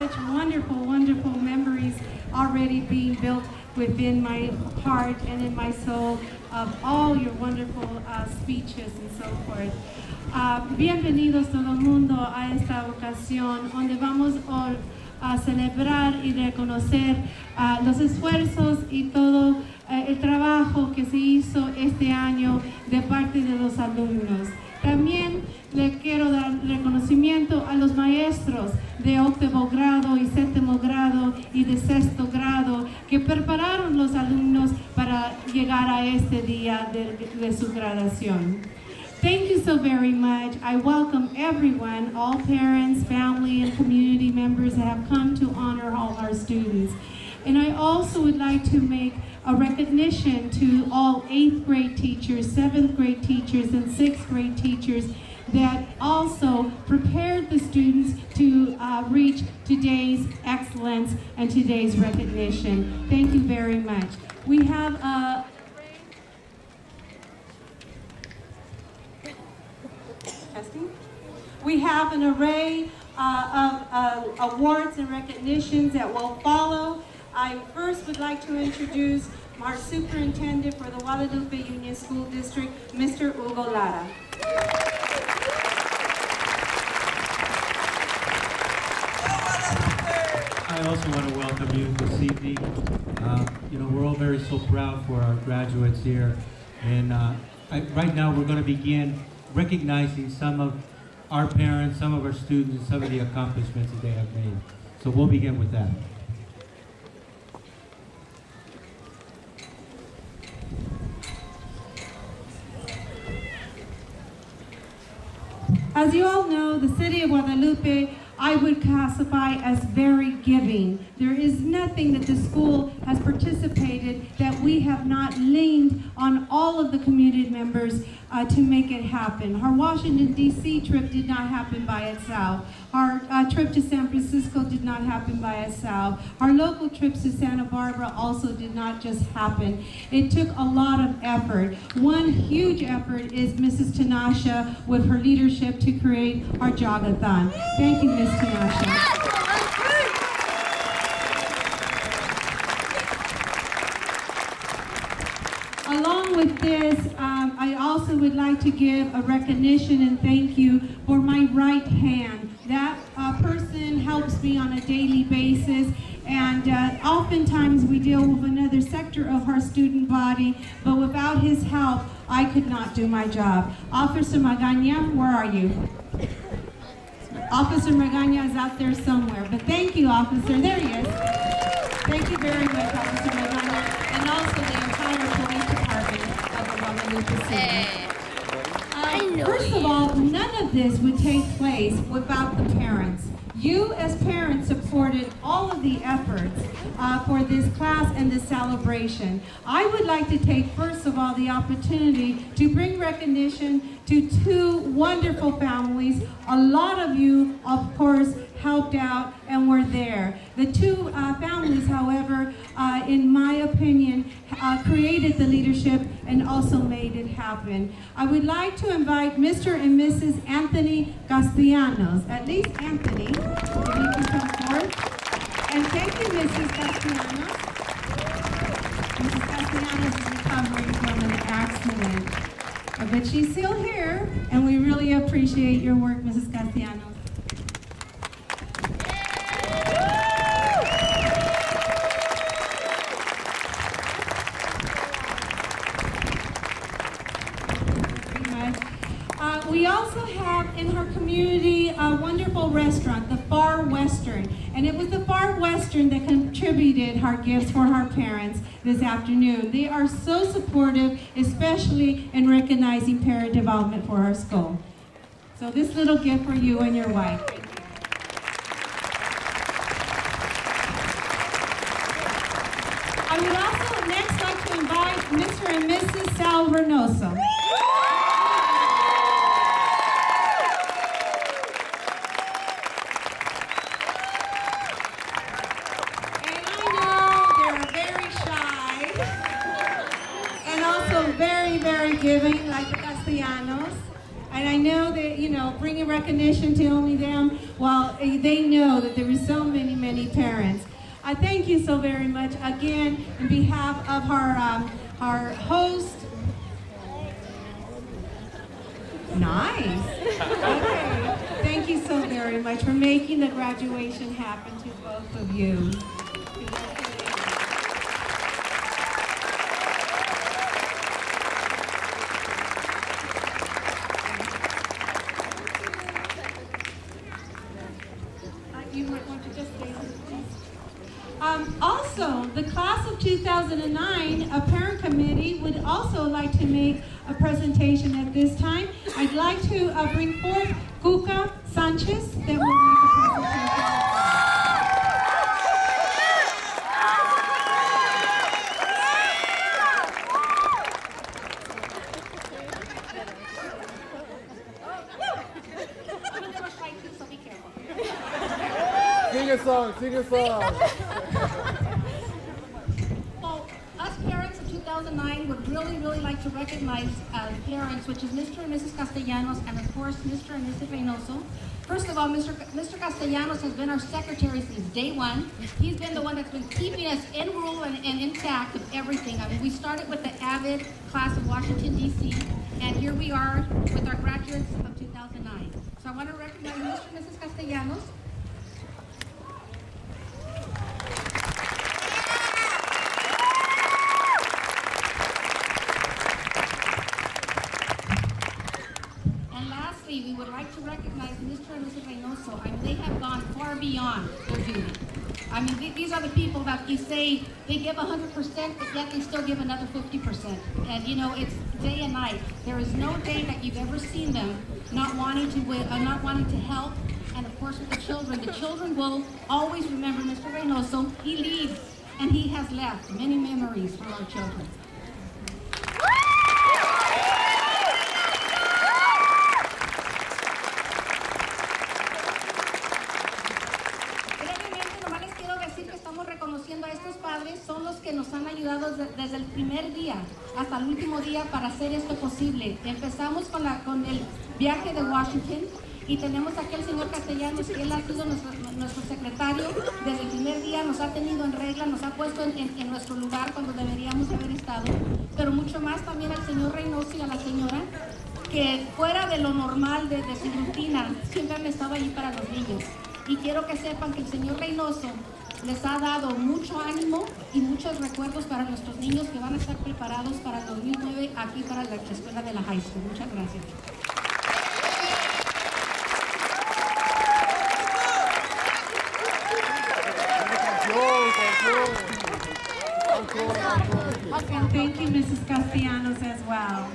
Such wonderful, wonderful memories already being built within my heart and in my soul of all your wonderful speeches and so forth. Bienvenidos todo el mundo a esta ocasión donde vamos a celebrar y reconocer los esfuerzos y todo el trabajo que se hizo este año de parte de los alumnos. También le quiero dar reconocimiento a los maestros de octavo grado y séptimo grado y de sexto grado que prepararon los alumnos para llegar a este día de su graduación. Thank you so very much. I welcome everyone, all parents, family, and community members that have come to honor all our students. And I also would like to make a recognition to all 8th grade teachers, 7th grade teachers, and 6th grade teachers that also prepared the students to reach today's excellence and today's recognition. Thank you very much. We have We have an array of awards and recognitions that will follow. I first would like to introduce our superintendent for the Guadalupe Union School District, Mr. Hugo Lara. I also want to welcome you this evening. We're all very so proud for our graduates here. And right now we're going to begin recognizing some of our parents, some of our students, and some of the accomplishments that they have made. So we'll begin with that. As you all know, the city of Guadalupe, I would classify as very giving. There is nothing that the school has participated that we have not leaned on all of the community members to make it happen. Our Washington, D.C. trip did not happen by itself. Our trip to San Francisco did not happen by itself. Our local trips to Santa Barbara also did not just happen. It took a lot of effort. One huge effort is Mrs. Tanasha with her leadership to create our Jogathon. Thank you, Ms. Tanasha. Along with this, I also would like to give a recognition and thank you for my right hand. That person helps me on a daily basis, and oftentimes we deal with another sector of our student body, but without his help, I could not do my job. Officer Magana, where are you? Officer Magana is out there somewhere, but thank you, officer. There he is. Thank you very much, Officer Magana, and also the entire police department of the Guadalupe City. First of all, none of this would take place without the parents. You as parents supported all of the efforts for this class and this celebration. I would like to take, first of all, the opportunity to bring recognition to two wonderful families. A lot of you, of course, helped out and were there. The two families, however, in my opinion, created the leadership and also made it happen. I would like to invite Mr. and Mrs. Anthony Castellanos, at least Anthony, if you can come forth. And thank you, Mrs. Castellanos. Mrs. Castellanos is recovering from an accident, but she's still here, and we really appreciate your work, Mrs. Castellanos. We also have in our community a wonderful restaurant, the Far Western. And it was the Far Western that contributed our gifts for our parents this afternoon. They are so supportive, especially in recognizing parent development for our school. So this little gift for you and your wife. I would also next like to invite Mr. and Mrs. Sal Reynoso. Very giving, like the Castellanos. And I know that, bringing recognition to only them, while they know that there are so many many parents. I thank you so very much again on behalf of our host. Nice. Okay. Thank you so very much for making the graduation happen to both of you. You might want to just stay here, please. Also, the class of 2009, a parent committee would also like to make a presentation at this time. I'd like to bring forth Cuca Sanchez that will make a presentation. Sing a song. Well, us parents of 2009 would really like to recognize parents, which is Mr. and Mrs. Castellanos, and of course, Mr. and Mrs. Reynoso. First of all, Mr. Castellanos has been our secretary since day one. He's been the one that's been keeping us in rule and intact of everything. I mean, we started with the AVID class of Washington, D.C., and here we are with our graduates of 2009. So I want to recognize Mr. and Mrs. Castellanos. We would like to recognize Mr. and Mrs. Reynoso. I mean, they have gone far beyond their duty. I mean, these are the people that you say they give 100%, but yet they still give another 50%. And you know, it's day and night. There is no day that you've ever seen them not wanting to help. And of course, with the children will always remember Mr. Reynoso. He leaves, and he has left many memories for our children. Reconociendo a estos padres, son los que nos han ayudado desde el primer día hasta el último día para hacer esto posible. Empezamos con el viaje de Washington y tenemos aquí al señor Castellanos, que él ha sido nuestro secretario desde el primer día, nos ha tenido en regla, nos ha puesto en nuestro lugar cuando deberíamos haber estado, pero mucho más también al señor Reynoso y a la señora, que fuera de lo normal de su rutina, siempre han estado allí para los niños. Y quiero que sepan que el señor Reynoso les ha dado mucho ánimo y muchos recuerdos para nuestros niños que van a estar preparados para el 2009 aquí para la escuela de la high school. Muchas gracias. And thank you, Mrs. Castellanos, as well.